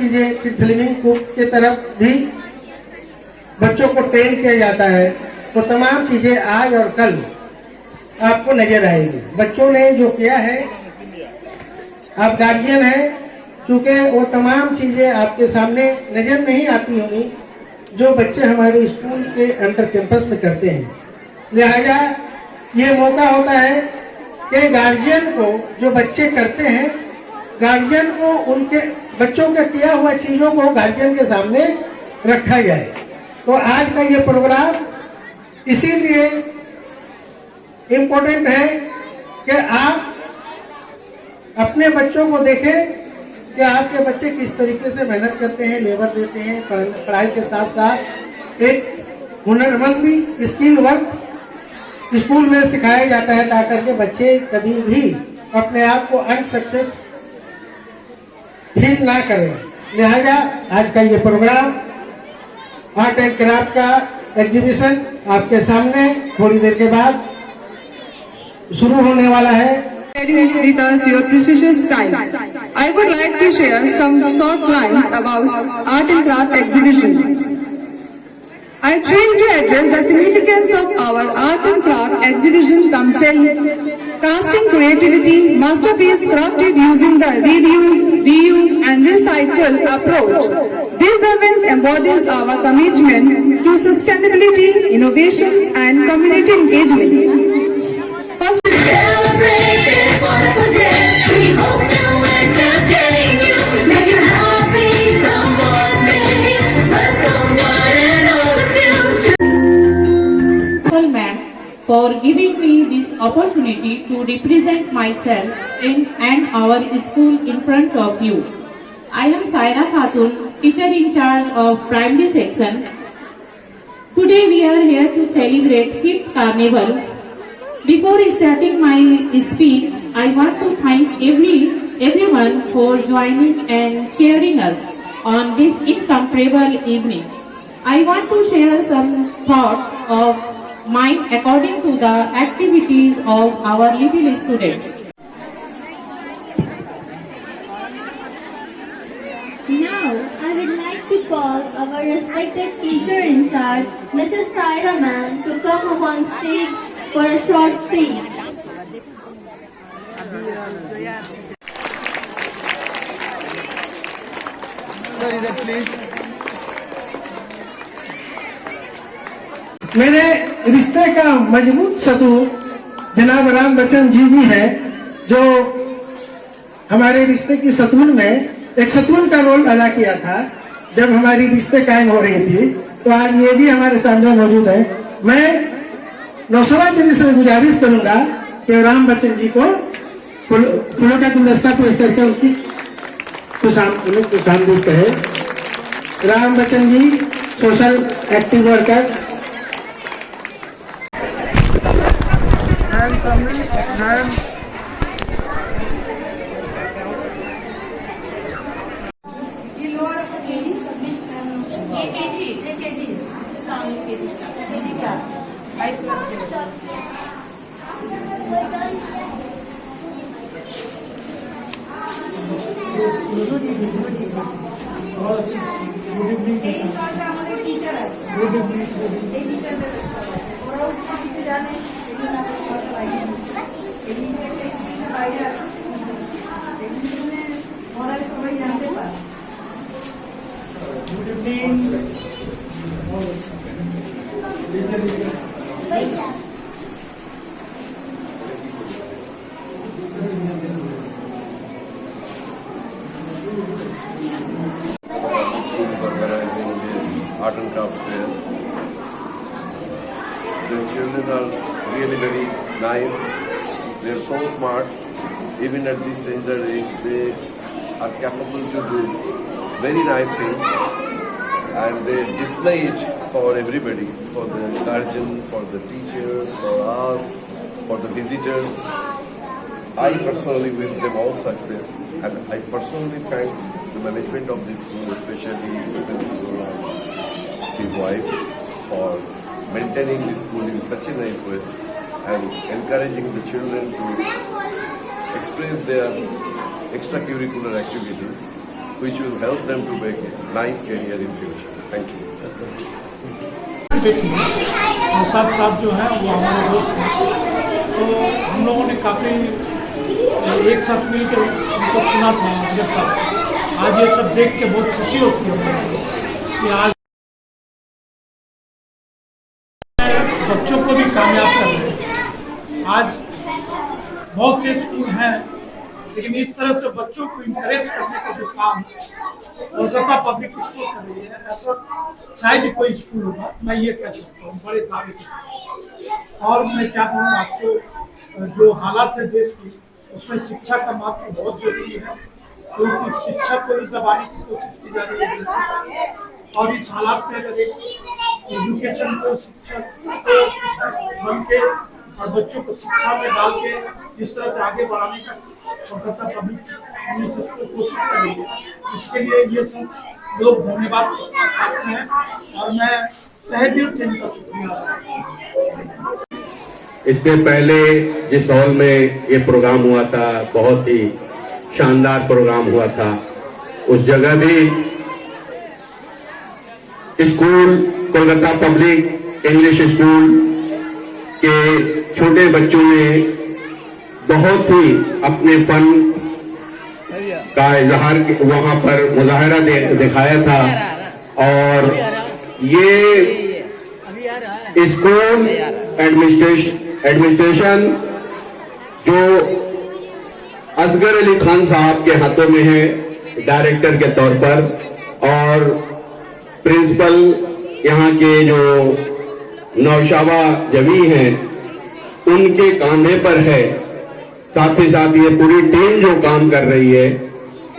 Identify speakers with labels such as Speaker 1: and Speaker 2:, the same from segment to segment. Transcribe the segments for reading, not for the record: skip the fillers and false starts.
Speaker 1: चीज़ें, फिर फिल्मिंग की तरफ भी बच्चों को ट्रेन किया जाता है। वो तमाम चीज़ें आज और कल आपको नजर आएगी। बच्चों ने जो किया है, आप गार्जियन हैं, चूँकि वो तमाम चीज़ें आपके सामने नजर नहीं आती होंगी जो बच्चे हमारे स्कूल के अंडर कैंपस में करते हैं। लिहाजा ये मौका होता है कि गार्जियन को, जो बच्चे करते हैं, गार्जियन को उनके बच्चों के किया हुआ चीज़ों को गार्जियन के सामने रखा जाए। तो आज का ये प्रोग्राम इसीलिए इम्पोर्टेंट है कि आप अपने बच्चों को देखें कि आपके बच्चे किस तरीके से मेहनत करते हैं, लेबर देते हैं, पढ़ाई के साथ साथ एक हुनरमंदी स्किल वर्क स्कूल में सिखाया जाता है, ताकि के बच्चे कभी भी अपने आप को अनसक्सेस फील ना करें। लिहाजा आज का ये प्रोग्राम आर्ट एंड क्राफ्ट का एग्जीबिशन आपके सामने थोड़ी देर के बाद शुरू होने वाला है।
Speaker 2: With us your precious time. I would like to share some short lines about art and craft exhibition. I try to address the significance of our art and craft exhibition casting creativity masterpiece crafted using the reuse and recycle approach. This event embodies our commitment to sustainability, innovations and community engagement. First,
Speaker 3: celebrate this wonderful day. We hope to entertain you, make you happy. Come what may, welcome one and all of you.
Speaker 4: Ma'am, for giving me this opportunity to represent myself and our school in front of you. I am Saira Khatun, teacher in charge of primary section. Today we are here to celebrate 5th Carnival. Before starting my speech, I want to thank everyone for joining and cheering us on this incomparable evening. I want to share some thoughts of mine according to the activities of our little students.
Speaker 5: Now, I would like to call our respected teacher in charge, Mrs. Saira Ma'am, to come upon stage for a short speech.
Speaker 6: Sir, please.
Speaker 1: मेरे रिश्ते का मजबूत सतून जनाब राम बच्चन जी भी है, जो हमारे रिश्ते की सतून में एक सतून का रोल अदा किया था जब हमारी रिश्ते कायम हो रही थी। तो आज ये भी हमारे सामने मौजूद है। मैं नौशरा जी से गुजारिश करूंगा कि राम बच्चन जी को फूलों का गुलदस्ता पेश करके उनकी खुशामदीद कहे। Ram Bachchan ji social active worker.
Speaker 7: Art and craft fair. The children are really very nice. They are so smart. Even at this tender age, they are capable to do very nice things, and they display it for everybody, for the guardian, for the teachers, for us, for the visitors. I personally wish them all success, and I personally thank the management of this school, especially the principal and his wife, for maintaining the school in such a nice way and encouraging the children to express their extracurricular activities. which will help them to make a nice career in future. Thank you.
Speaker 8: और साथ जो है वो हमारे दोस्त हैं, तो हम लोगों ने काफ़ी एक साथ मिलकर उनको सुना था असगर साहब। आज ये सब देख के बहुत खुशी होती है कि आज बच्चों को भी कामयाब कर रहे हैं। आज बहुत से स्कूल हैं, लेकिन इस तरह से बच्चों को इंकरेज करने का जो काम कोलकाता पब्लिक स्कूल कर रही है, ऐसा शायद ही कोई स्कूल होगा, मैं ये कह सकता हूँ बड़े दावे के साथ। और मैं क्या कहूँ आपको, जो हालात है देश की, उसमें शिक्षा का महत्व बहुत जरूरी है, क्योंकि शिक्षा को भी दबाने की कोशिश की जा रही है। और इस हालात में अगर एक एजुकेशन को शिक्षक बन के और बच्चों को शिक्षा में डाल के जिस तरह से आगे बढ़ाने का कोलकाता पब्लिक उसको कोशिश करेंगे, इसके लिए ये सब लोग धन्यवाद करते हैं और मैं तहे दिल से इनका शुक्रिया अदा।
Speaker 9: इससे पहले जिस हॉल में ये प्रोग्राम हुआ था, बहुत ही शानदार प्रोग्राम हुआ था, उस जगह भी school Kolkata public English school के छोटे बच्चों ने बहुत ही अपने फन का इजहार वहां पर मुजाहरा दिखाया था। और ये स्कूल एडमिनिस्ट्रेशन जो असगर अली खान साहब के हाथों में है डायरेक्टर के तौर पर, और प्रिंसिपल यहाँ के जो नौशाबा जमी हैं उनके कांधे पर है। साथ ही साथ ये पूरी टीम जो काम कर रही है,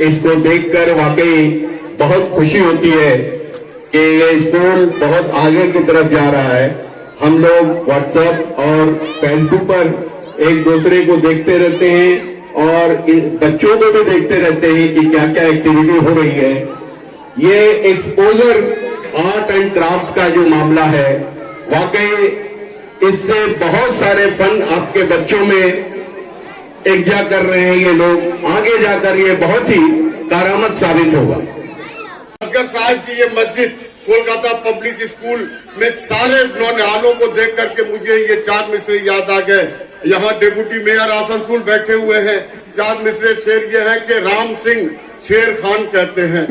Speaker 9: इसको देखकर वाकई बहुत खुशी होती है कि ये स्कूल बहुत आगे की तरफ जा रहा है। हम लोग व्हाट्सएप और फेसबुक पर एक दूसरे को देखते रहते हैं और इन बच्चों को भी देखते रहते हैं कि क्या क्या एक्टिविटी हो रही है। ये एक्सपोजर आर्ट एंड क्राफ्ट का जो मामला है, वाकई इससे बहुत सारे फन आपके बच्चों में एकजा कर रहे हैं ये लोग। आगे जाकर ये बहुत ही कारामद साबित होगा।
Speaker 10: असगर साहब की ये मस्जिद कोलकाता पब्लिक स्कूल में सारे नौनिहालों को देख करके मुझे ये चार मिसरे याद आ गए। यहाँ डिप्टी मेयर आसनसोल बैठे हुए हैं। चार मिसरे शेर ये है कि राम सिंह शेर खान कहते हैं,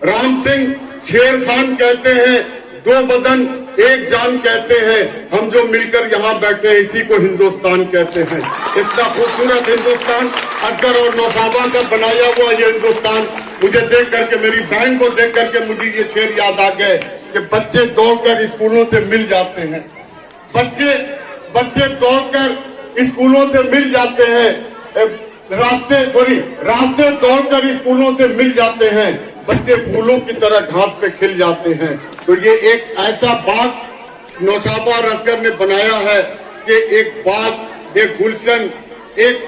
Speaker 10: राम सिंह शेर खान कहते हैं, दो बदन एक जान कहते हैं, हम जो मिलकर यहाँ बैठे हैं इसी को हिंदुस्तान कहते हैं। इतना खूबसूरत हिंदुस्तान असगर और नौशाबा का बनाया हुआ ये हिंदुस्तान मुझे देख करके, मेरी बहन को देख करके मुझे ये शेर याद आ गए कि बच्चे दौड़कर स्कूलों से मिल जाते हैं, बच्चे दौड़कर स्कूलों से मिल जाते हैं, रास्ते दौड़कर स्कूलों से मिल जाते हैं, बच्चे फूलों की तरह घास पे खिल जाते हैं। तो ये एक ऐसा बाग नौशाबा और असगर ने बनाया है कि एक बाग, एक गुलशन, एक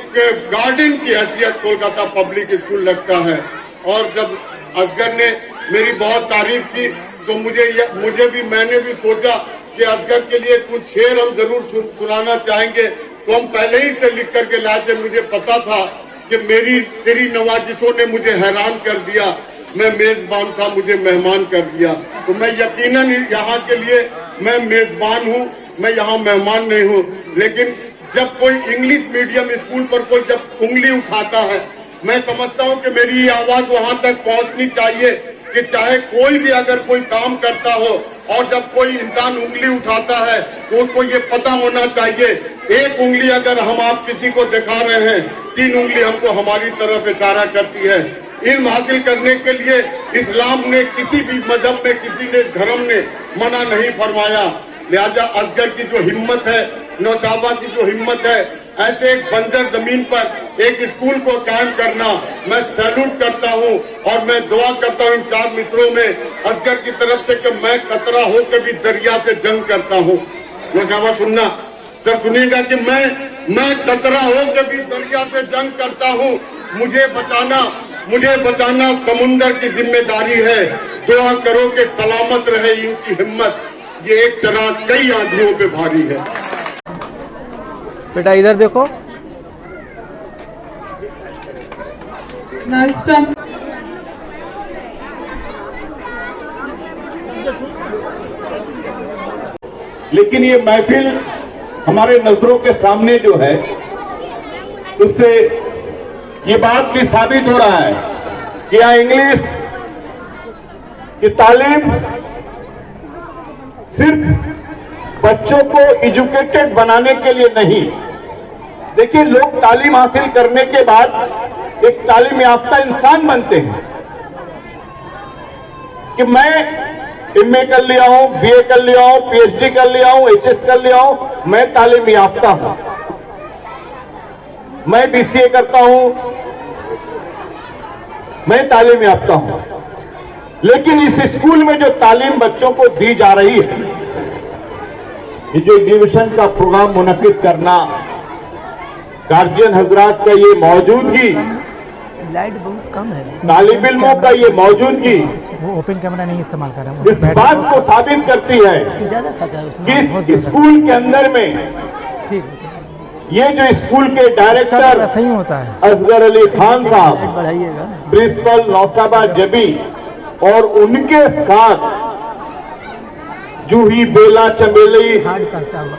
Speaker 10: गार्डन की हैसियत कोलकाता पब्लिक स्कूल लगता है। और जब असगर ने मेरी बहुत तारीफ की तो मैंने भी सोचा कि असगर के लिए कुछ शेर हम जरूर सुनाना चाहेंगे। तो हम पहले ही से लिख करके लाए थे। मुझे पता था कि तेरी नवाजिशों ने मुझे हैरान कर दिया, मैं मेजबान था, मुझे मेहमान कर दिया। तो मैं यकीनन यहाँ के लिए मैं मेजबान हूँ, मैं यहाँ मेहमान नहीं हूँ। लेकिन जब कोई इंग्लिश मीडियम स्कूल पर कोई जब उंगली उठाता है, मैं समझता हूँ कि मेरी ये आवाज वहाँ तक पहुँचनी चाहिए कि चाहे कोई भी अगर कोई काम करता हो और जब कोई इंसान उंगली उठाता है तो उसको ये पता होना चाहिए, एक उंगली अगर हम आप किसी को दिखा रहे हैं, तीन उंगली हमको हमारी तरफ इशारा करती है। इल्म हासिल करने के लिए इस्लाम ने किसी भी मजहब में, किसी ने धर्म ने मना नहीं फरमाया। लिहाजा असगर की जो हिम्मत है, नौशाबा की जो हिम्मत है, ऐसे एक बंजर जमीन पर एक स्कूल को कायम करना, मैं सैल्यूट करता हूं। और मैं दुआ करता हूं इन चार मित्रों में असगर की तरफ से कि मैं कतरा होकर भी दरिया से जंग करता हूं। नौशाबा सुनना सर, सुनिएगा कि मैं कतरा होकर भी दरिया से जंग करता हूं। मुझे बचाना समुंदर की जिम्मेदारी है। दुआ करो कि सलामत रहे इनकी हिम्मत, ये एक चराग कई आंधियों पे भारी है।
Speaker 6: बेटा इधर देखो।
Speaker 11: लेकिन ये महफिल हमारे नजरों के सामने जो है, उससे ये बात भी साबित हो रहा है कि यहाँ इंग्लिश की तालीम सिर्फ बच्चों को एजुकेटेड बनाने के लिए नहीं। देखिए, लोग तालीम हासिल करने के बाद एक तालीम याफ्ता इंसान बनते हैं कि मैं एमए कर लिया हूं, बीए कर लिया हूं, पीएचडी कर लिया हूं, एचएस कर लिया हूं, मैं तालीम याफ्ता हूं, मैं बीसीए करता हूं, मैं तालीम याफ्ता हूं। लेकिन इस स्कूल में जो तालीम बच्चों को दी जा रही है, ये जो एग्जीबिशन का प्रोग्राम मुनक्किद करना, गार्जियन हजरात का ये मौजूदगी,
Speaker 6: लाइट बहुत कम है,
Speaker 11: तालिब इल्मों का ये मौजूदगी
Speaker 6: वो ओपन कैमरा नहीं इस्तेमाल कर रहा है,
Speaker 11: इस बात को साबित करती है कि इस स्कूल के अंदर में ये जो स्कूल के डायरेक्टर
Speaker 6: सही होता है
Speaker 11: असगर अली खान साहब,
Speaker 6: बढ़ाइएगा,
Speaker 11: प्रिंसिपल नौशाबा जबी और उनके साथ जूही, बेला, चमेली,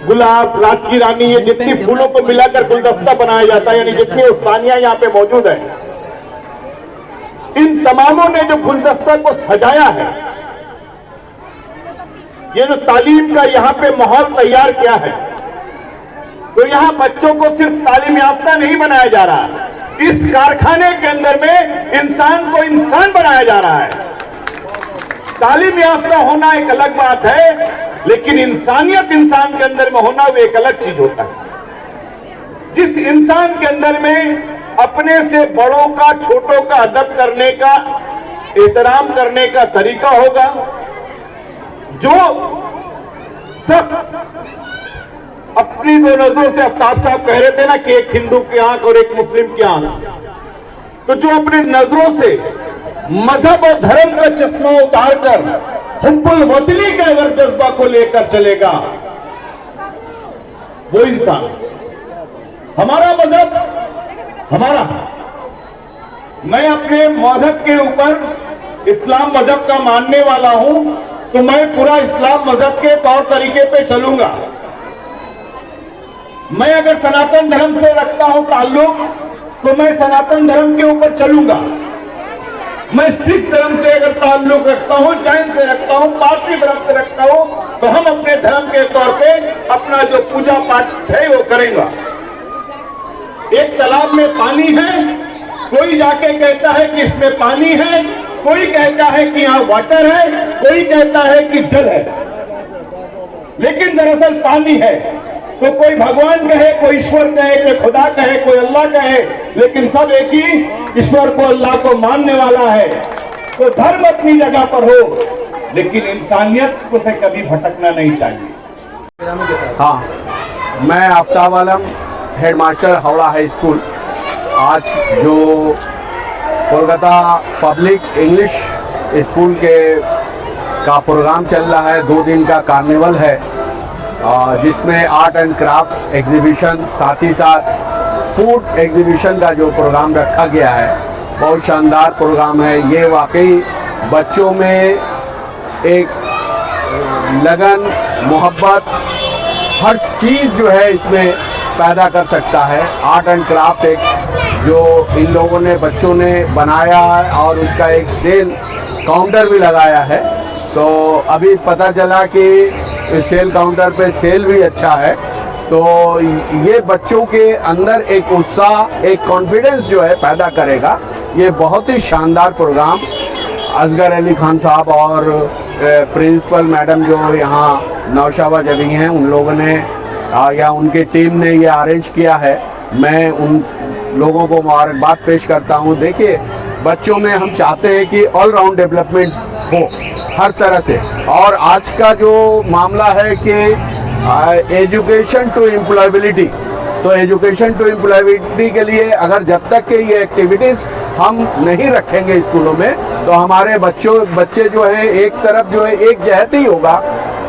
Speaker 11: गुलाब, रात की रानी, ये जितनी फूलों को मिलाकर गुलदस्ता बनाया जाता है, यानी जितनी उस्तानियां यहाँ पे मौजूद है, इन तमामों ने जो गुलदस्ता को सजाया है, ये जो तालीम का यहाँ पे माहौल तैयार किया है, तो यहाँ बच्चों को सिर्फ तालीम याफ्ता नहीं बनाया जा रहा, इस कारखाने के अंदर में इंसान को इंसान बनाया जा रहा है। तालीम याफ्ता होना एक अलग बात है, लेकिन इंसानियत इंसान के अंदर में होना वो एक अलग चीज होता है। जिस इंसान के अंदर में अपने से बड़ों का, छोटों का अदब करने का, एहतराम करने का तरीका होगा, जो शख्स अपनी दो नजरों से, आफ्ताब साहब कह रहे थे ना कि एक हिंदू की आंख और एक मुस्लिम की आंख, तो जो अपनी नजरों से मजहब और धर्म का चश्मा उतारकर हुब्बुल वतनी के अगर जज्बा को लेकर चलेगा, वो इंसान, हमारा मजहब हमारा, मैं अपने मजहब के ऊपर इस्लाम मजहब का मानने वाला हूं, तो मैं पूरा इस्लाम मजहब के तौर तरीके पे चलूंगा। मैं अगर सनातन धर्म से रखता हूं ताल्लुक, तो मैं सनातन धर्म के ऊपर चलूंगा। मैं सिख धर्म से अगर ताल्लुक रखता हूं, जैन से रखता हूं, पारसी धर्म से रखता हूं, तो हम अपने धर्म के तौर पे अपना जो पूजा पाठ है वो करेंगे। एक तालाब में पानी है, कोई जाके कहता है कि इसमें पानी है, कोई कहता है कि यहाँ वाटर है, कोई कहता है कि जल है, लेकिन दरअसल पानी है। तो कोई भगवान कहे, कोई ईश्वर कहे, कोई खुदा कहे, कोई अल्लाह कहे, लेकिन सब एक ही ईश्वर को, अल्लाह को मानने वाला है। तो धर्म अपनी जगह पर हो, लेकिन इंसानियत को से कभी भटकना नहीं चाहिए।
Speaker 9: हाँ, मैं आफ्ताब आलम, हेडमास्टर हावड़ा हाई स्कूल। आज जो कोलकाता पब्लिक इंग्लिश स्कूल के का प्रोग्राम चल रहा है, 2 दिन का कार्निवल है, जिसमें आर्ट एंड क्राफ्ट्स एग्जीबिशन, साथ ही साथ फूड एग्जीबिशन का जो प्रोग्राम रखा गया है, बहुत शानदार प्रोग्राम है। ये वाकई बच्चों में एक लगन, मोहब्बत, हर चीज़ जो है इसमें पैदा कर सकता है। आर्ट एंड क्राफ्ट एक जो इन लोगों ने, बच्चों ने बनाया है, और उसका एक सेल काउंटर भी लगाया है। तो अभी पता चला कि इस सेल काउंटर पे सेल भी अच्छा है। तो ये बच्चों के अंदर एक उत्साह, एक कॉन्फिडेंस जो है पैदा करेगा। ये बहुत ही शानदार प्रोग्राम असगर अली खान साहब और प्रिंसिपल मैडम जो यहाँ नौशाबा जबी हैं, उन लोगों ने या उनकी टीम ने ये अरेंज किया है। मैं उन लोगों को मुबारकबाद पेश करता हूँ। देखिए, बच्चों में हम चाहते हैं कि ऑलराउंड डेवलपमेंट हो हर तरह से। और आज का जो मामला है कि एजुकेशन टू एम्प्लॉयबिलिटी, तो एजुकेशन टू एम्प्लॉयबिलिटी के लिए अगर जब तक के ये एक्टिविटीज़ हम नहीं रखेंगे स्कूलों में, तो हमारे बच्चे जो है एक तरफ जो है एक जहत ही होगा।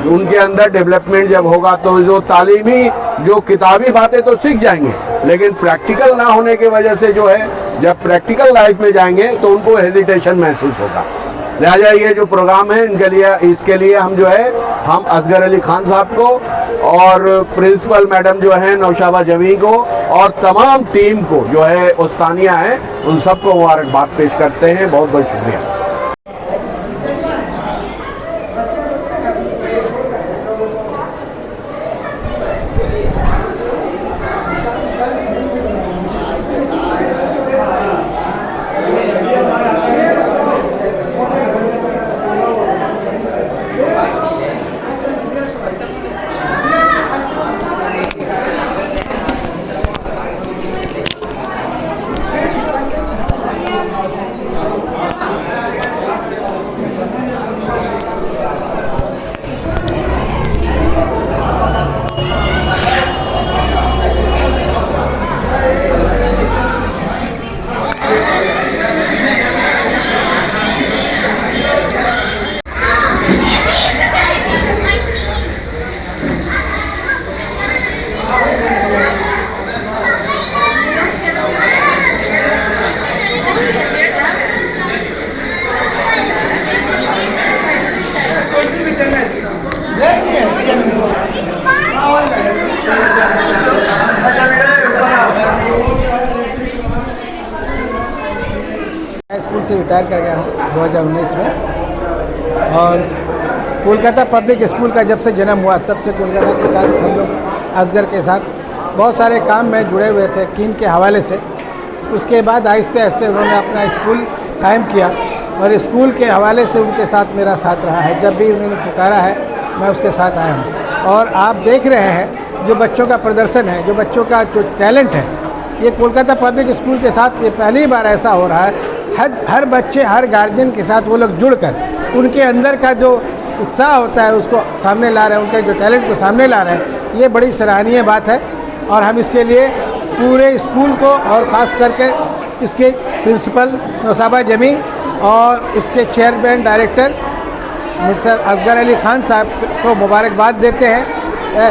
Speaker 9: उनके अंदर डेवलपमेंट जब होगा तो जो तालीमी, जो किताबी बातें तो सीख जाएंगे, लेकिन प्रैक्टिकल ना होने की वजह से जो है, जब प्रैक्टिकल लाइफ में जाएंगे तो उनको हेजिटेशन महसूस होगा। लिहाजा ये जो प्रोग्राम है इसके लिए हम जो है हम असगर अली खान साहब को और प्रिंसिपल मैडम जो है नौशाबा जमी को और तमाम टीम को जो है उस्तानिया है उन सबको मुबारकबाद पेश करते हैं। बहुत बहुत शुक्रिया।
Speaker 1: स्कूल से रिटायर कर गया हूँ 2019 में और कोलकाता पब्लिक स्कूल का जब से जन्म हुआ तब से कोलकाता के साथ हम लोग असगर के साथ बहुत सारे काम में जुड़े हुए थे कीम के हवाले से। उसके बाद आहिस्ते आहिस्ते उन्होंने अपना स्कूल कायम किया और स्कूल के हवाले से उनके साथ मेरा साथ रहा है। जब भी उन्होंने पुकारा है मैं उसके साथ आया हूँ और आप देख रहे हैं जो बच्चों का प्रदर्शन है, जो बच्चों का जो टैलेंट है, ये कोलकाता पब्लिक स्कूल के साथ ये पहली बार ऐसा हो रहा है। हर बच्चे, हर गार्जियन के साथ वो लोग जुड़कर उनके अंदर का जो उत्साह होता है उसको सामने ला रहे हैं, उनके जो टैलेंट को सामने ला रहे हैं। ये बड़ी सराहनीय बात है और हम इसके लिए पूरे स्कूल को और ख़ास करके इसके प्रिंसिपल नौशाबा जमी और इसके chairman director mister Asgar Ali Khan साहब को मुबारकबाद देते हैं।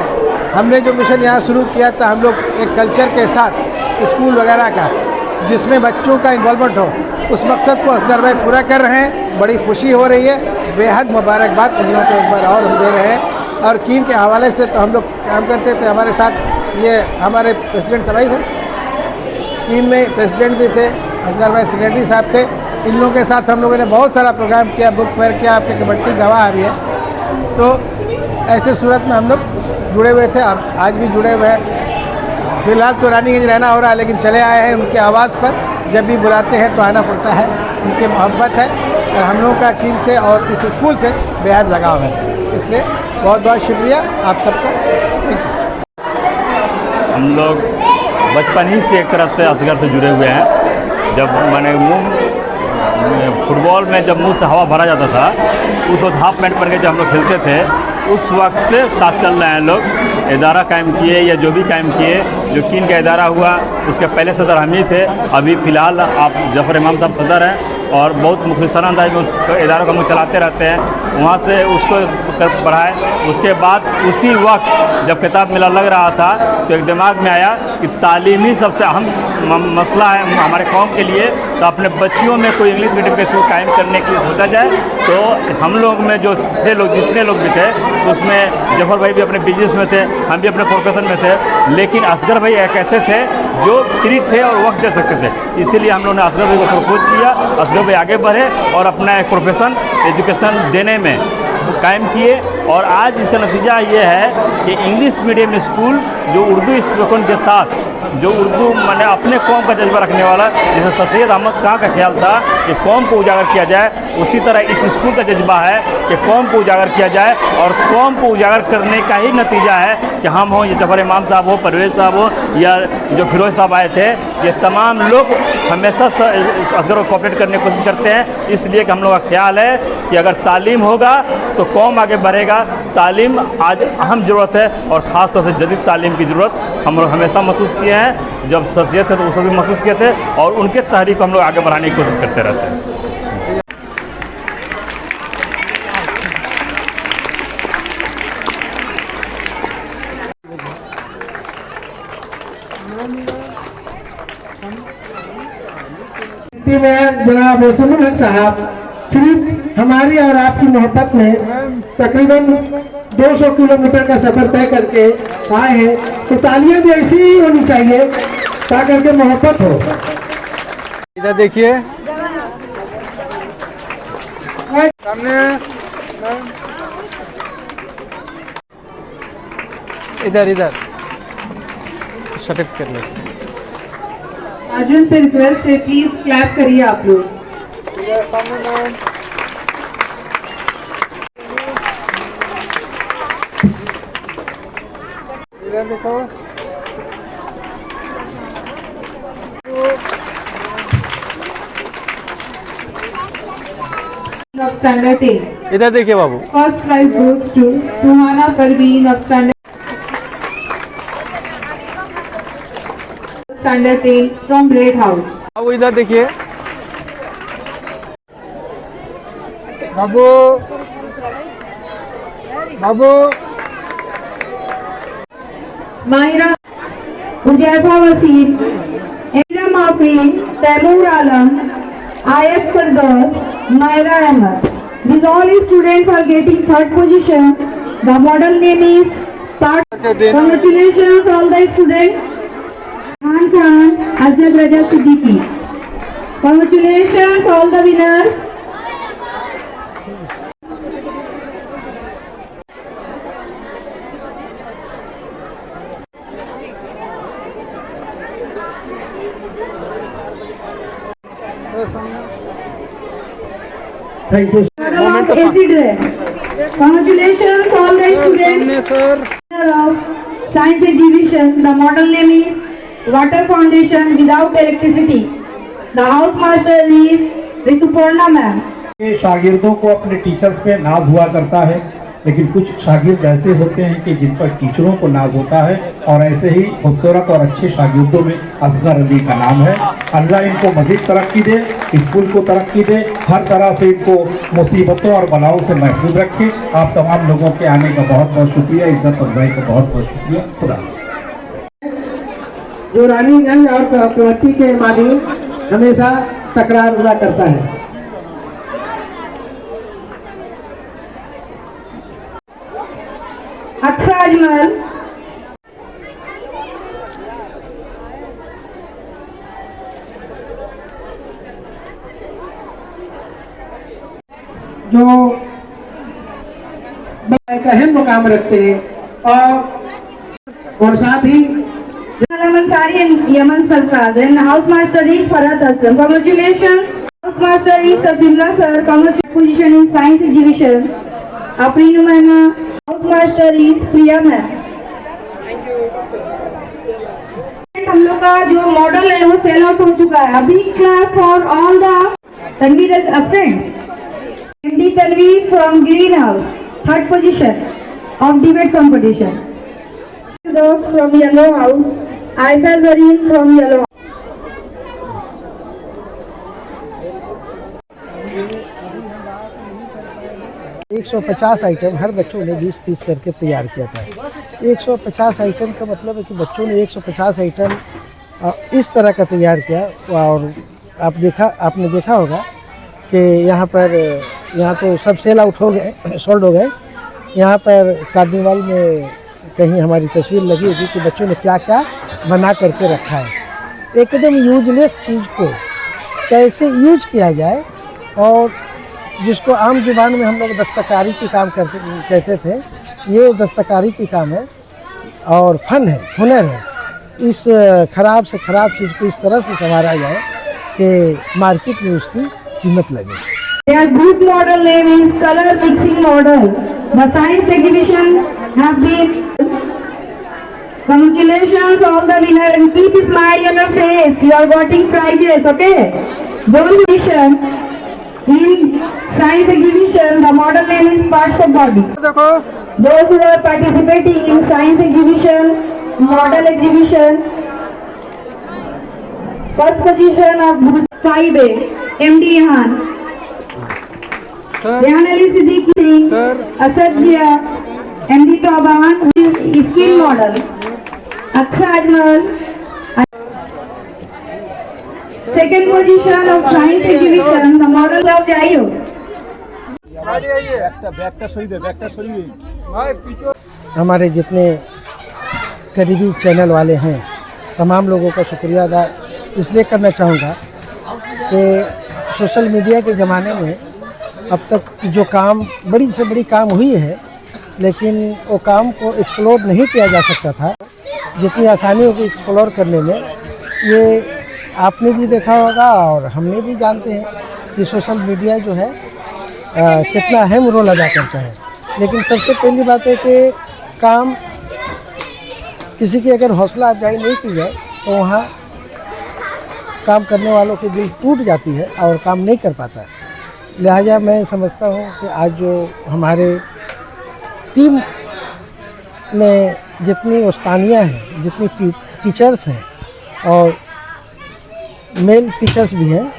Speaker 1: हमने जो मिशन यहाँ शुरू किया था, हम लोग एक कल्चर के साथ स्कूल वगैरह का जिसमें बच्चों का इन्वॉल्वमेंट हो, उस मकसद को असगर भाई पूरा कर रहे हैं। बड़ी खुशी हो रही है, बेहद मुबारकबाद उन्हीं को एक बार और हम दे रहे हैं। और कीम के हवाले से तो हम लोग काम करते थे, हमारे साथ ये हमारे प्रेसिडेंट सभाई थे, कीम में प्रेसिडेंट भी थे, असगर भाई सेक्रेटरी साहब थे। इन लोगों के साथ हम लोगों ने बहुत सारा प्रोग्राम किया, बुक फेयर किया, आपके कमेटी गवाह भी है। तो ऐसे सूरत में हम लोग जुड़े हुए थे, अब आज भी जुड़े हुए हैं। फिलहाल तो रानीगंज रहना हो रहा है, लेकिन चले आए हैं उनके आवाज़ पर। जब भी बुलाते हैं तो आना पड़ता है, उनकी मोहब्बत है और हम लोगों का कीम से और इस स्कूल से बेहद लगाव है। इसलिए बहुत बहुत शुक्रिया आप सबका।
Speaker 12: हम लोग बचपन ही से एक तरफ से असगर से जुड़े हुए हैं। जब मैंने फुटबॉल में जब मुंह से हवा भरा जाता था, उस वक्त हाफ पैंट पहन के जब हम लोग खेलते थे, उस वक्त से साथ चल रहे हैं लोग। इदारा कायम किए या जो भी कायम किए, जो कीन का इदारा हुआ उसके पहले सदर हम ही थे। अभी फ़िलहाल आप जफर इमाम साहब सदर हैं और बहुत मुखलिसाना अंदाज में उस इदारों को हम चलाते रहते हैं। वहाँ से उसको बढ़ाए, उसके बाद उसी वक्त जब खिताब मेला लग रहा था तो एक दिमाग में आया कि तालीमी सबसे अहम मसला है हमारे कौम के लिए, तो अपने बच्चियों में कोई इंग्लिश मीडियम का स्कूल कायम करने के लिए सोचा जाए। तो हम लोग में जो थे लोग, जितने लोग भी थे, उसमें जफर भाई भी अपने बिजनेस में थे, हम भी अपने प्रोफेशन में थे, लेकिन असगर भाई एक ऐसे थे जो फ्री थे और वक्त दे सकते थे। इसीलिए हम लोगों ने असगर भाई को प्रपोज किया, असगर भाई आगे बढ़े और अपना एक प्रोफेशन एजुकेशन देने में कायम किए। और आज इसका नतीजा ये है कि इंग्लिश मीडियम स्कूल जो उर्दू स्पोकन के साथ, जो उर्दू मैंने अपने कौम का जज्बा रखने वाला, जैसे सर सैयद अहमद खां का ख्याल था कि कौम को उजागर किया जाए, उसी तरह इस स्कूल का जज्बा है कि कौम को उजागर किया जाए। और कौम को उजागर करने का ही नतीजा है कि हम हों, ये जफर इमाम साहब हो, परवेज साहब हो, या जो फिरोज साहब आए थे, ये तमाम लोग हमेशा असगर को कोऑपरेट करने की कोशिश करते हैं। इसलिए कि हम लोग का ख्याल है कि अगर तालीम होगा तो कौम आगे बढ़ेगा। तालीम आज अहम ज़रूरत है और ख़ास तौर से जदीद तालीम की ज़रूरत हम लोग हमेशा महसूस किए हैं। जब सर सैयद थे तो उस वक्त भी महसूस किए थे और उनके तहरीक को हम लोग आगे बढ़ाने की कोशिश करते रहते हैं।
Speaker 1: में जनाब मोहसिन हक साहब सिर्फ हमारी और आपकी मोहब्बत में तकरीबन 200 किलोमीटर का सफर तय करके आए हैं, तो तालियां भी ऐसी ही होनी चाहिए ताकि के मोहब्बत हो।
Speaker 6: इधर देखिए सामने, इधर इधर सर्टिफिकेट ले।
Speaker 2: अर्जुन से रिक्वेस्ट है, प्लीज क्लैप करिए आप लोग।
Speaker 6: इधर देखो,
Speaker 2: of standard 10.
Speaker 6: इधर देखिए बाबू।
Speaker 2: First prize goes to Suhana Parveen of standard 10 from Red House.
Speaker 6: बाबू इधर देखिए, बाबू बाबू
Speaker 2: Mahira Ujaifa Wasim, Imran Afrin, Taimur Alam, Ayat Firdaus, Mahira Ahmed. These all students are getting third position. The model name is Part. Congratulations all the students. Khan, Azad Raja Siddiqui. Congratulations all the winners.
Speaker 1: Thank you.
Speaker 2: Congratulations all the students of Science Exhibition. The model name is Water Foundation without electricity. The house master is Rituparna ma'am.
Speaker 11: शागिर्दों को अपने teachers पे नाज हुआ करता है, लेकिन कुछ शागिर्द ऐसे होते हैं कि जिन पर टीचरों को नाज होता है, और ऐसे ही खूबसूरत और अच्छे शागिर्दों में असगर अली का नाम है। अल्लाह इनको मजीद तरक्की दे, स्कूल को तरक्की दे, हर तरह से इनको मुसीबतों और बलाओं से महफूज रखे। आप तमाम लोगों के आने का बहुत बहुत शुक्रिया, इज्जत अफजाई का बहुत बहुत शुक्रिया। खुदा
Speaker 1: जो रानीगंज और कवट्टी के माली हमेशा तकरार हुआ करता है।
Speaker 2: Aksa Ajmal.
Speaker 1: जो एक अहम मुकाम रखते हैं और साथ ही
Speaker 2: Ansari and Yaman Sarfraz and house master is Farhat Aslam. Congratulations. House master is Sabdullah sir. Congratulations position in science exhibition. April Mahina. House master is Priya ma'am. हम लोग का जो मॉडल है वो सेल आउट हो चुका है। अभी class for all the Tanvir is absent. MD Tanvir from green house, third position of debate competition. Those from yellow house, Aisha Zareen from yellow house.
Speaker 1: एक 150 आइटम हर बच्चों ने 20-30 करके तैयार किया था। 150 आइटम का मतलब है कि बच्चों ने 150 आइटम इस तरह का तैयार किया। और आपने देखा होगा कि यहाँ तो सब सेल आउट हो गए, सोल्ड हो गए। यहाँ पर कार्निवल में कहीं हमारी तस्वीर लगी होगी कि बच्चों ने क्या क्या बना करके रखा है। एकदम यूजलेस चीज़ को कैसे यूज किया जाए, और जिसको आम जुबान में हम लोग दस्तकारी की काम कहते थे, ये दस्तकारी की काम है और फन है, हुनर है। इस ख़राब से ख़राब चीज़ को इस तरह से संवारा जाए कि मार्केट में उसकी कीमत लगे।
Speaker 2: Their group model name is color mixing model. The science exhibition have been. Congratulations all the winner and keep a smile on your face. You are getting prizes, okay? Those exhibition in science exhibition, the model name is parts of body. Those who are participating in science exhibition, model exhibition, first position of group 5A, MD Ihan. Rehan Ali Siddiqui, Asad Jia, MD Tauban, skin model. Aksa Ajmal. Second position of science exhibition, the model of Jayo.
Speaker 1: हमारे जितने करीबी channel वाले हैं तमाम लोगों का शुक्रिया अदा इसलिए करना चाहूँगा कि सोशल मीडिया के ज़माने में अब तक जो काम बड़ी से बड़ी काम हुई है, लेकिन वो काम को एक्सप्लोर नहीं किया जा सकता था जितनी आसानी होगी एक्सप्लोर करने में। ये आपने भी देखा होगा और हमने भी जानते हैं कि सोशल मीडिया जो है कितना अहम रोल अदा करता है। लेकिन सबसे पहली बात है कि काम किसी की अगर हौसला अफजाई नहीं की जाए तो वहाँ काम करने वालों की दिल टूट जाती है और काम नहीं कर पाता है। लिहाजा मैं समझता हूँ कि आज जो हमारे टीम में जितनी उस्तानियाँ हैं, जितनी टीचर्स हैं और मेल टीचर्स भी हैं,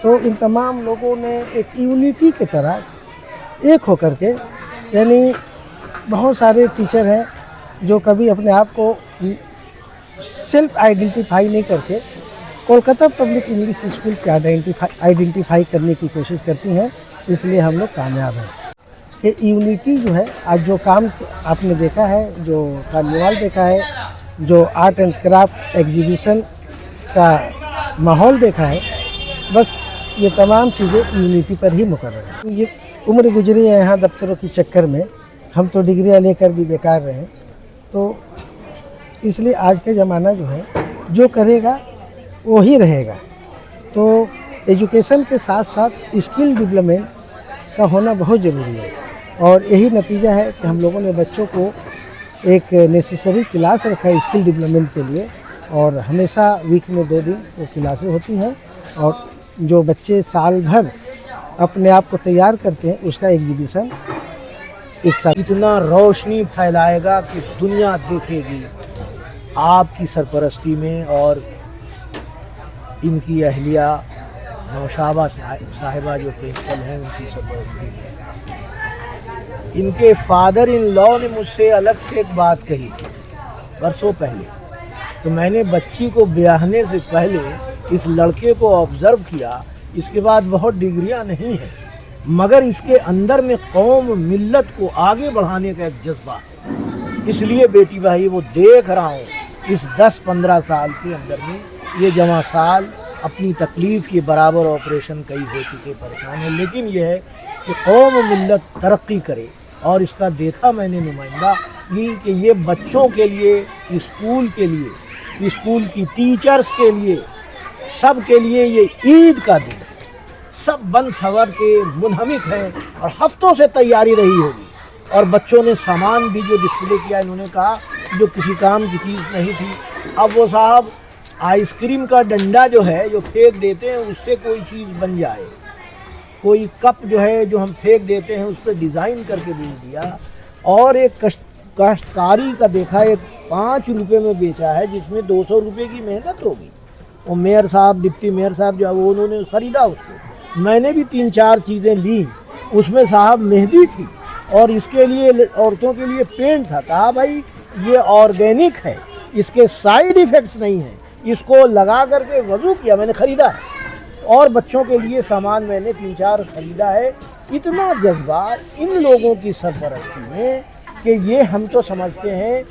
Speaker 1: तो इन तमाम लोगों ने एक यूनिटी की तरह एक होकर के, यानी बहुत सारे टीचर हैं जो कभी अपने आप को सेल्फ आइडेंटिफाई नहीं करके कोलकाता पब्लिक इंग्लिश स्कूल के आइडेंटिफाई करने की कोशिश करती हैं। इसलिए हम लोग कामयाब हैं कि यूनिटी जो है, आज जो काम आपने देखा है, जो कार्निवाल देखा है, जो आर्ट एंड क्राफ्ट एग्जीबिशन का माहौल देखा है, बस ये तमाम चीज़ें यूनिटी पर ही मुकर्रर हैं। ये उम्र गुजरी है यहाँ दफ्तरों की चक्कर में, हम तो डिग्रियाँ लेकर भी बेकार रहे, तो इसलिए आज का ज़माना जो है जो करेगा वो ही रहेगा। तो एजुकेशन के साथ साथ स्किल डेवलपमेंट का होना बहुत ज़रूरी है और यही नतीजा है कि हम लोगों ने बच्चों को एक नेसेसरी क्लास रखा है स्किल डेवलपमेंट के लिए, और हमेशा वीक में 2 दिन वो क्लासें होती हैं और जो बच्चे साल भर अपने आप को तैयार करते हैं उसका एग्जीबिशन एक साथ
Speaker 13: इतना रोशनी फैलाएगा कि दुनिया देखेगी आपकी सरपरस्ती में। और इनकी अहलिया नौशाबा साहिबा जो प्रिंसिपल हैं उनकी सरपरस्ती में। इनके फादर इन लॉ ने मुझसे अलग से एक बात कही थी बरसों पहले, तो मैंने बच्ची को ब्याहने से पहले इस लड़के को ऑब्जर्व किया। इसके बाद बहुत डिग्रियां नहीं हैं, मगर इसके अंदर में कौम मिल्लत को आगे बढ़ाने का एक जज्बा है। इसलिए बेटी भाई वो देख रहा हूँ इस 10-15 साल के अंदर में ये जमा साल अपनी तकलीफ़ के बराबर ऑपरेशन कई हो चुके परेशान है। लेकिन यह है कि कौम मिल्लत तरक्की करे, और इसका देखा मैंने नुमाइंदा कि ये बच्चों के लिए, स्कूल के लिए, स्कूल की टीचर्स के लिए, सब के लिए ये ईद का दिन है। सब बन सवर के मुनहमिक हैं और हफ्तों से तैयारी रही होगी। और बच्चों ने सामान भी जो डिस्प्ले किया, इन्होंने कहा जो किसी काम की चीज़ नहीं थी, अब वो साहब आइसक्रीम का डंडा जो है जो फेंक देते हैं उससे कोई चीज़ बन जाए, कोई कप जो है जो हम फेंक देते हैं उस पर डिज़ाइन करके बेच दिया। और एक काश्तकारी का देखा, एक 5 रुपये में बेचा है जिसमें 200 रुपये की मेहनत होगी। वो मेयर साहब, डिप्टी मेयर साहब जो वो उन्होंने ख़रीदा उसको। मैंने भी 3-4 चीज़ें ली, उसमें साहब मेहंदी थी और इसके लिए औरतों के लिए पेंट था। कहा भाई ये ऑर्गेनिक है, इसके साइड इफ़ेक्ट्स नहीं हैं, इसको लगा करके वज़ू किया। मैंने ख़रीदा है और बच्चों के लिए सामान मैंने 3-4 ख़रीदा है। इतना जज्बा इन लोगों की सरपरस्ती में कि ये हम तो समझते हैं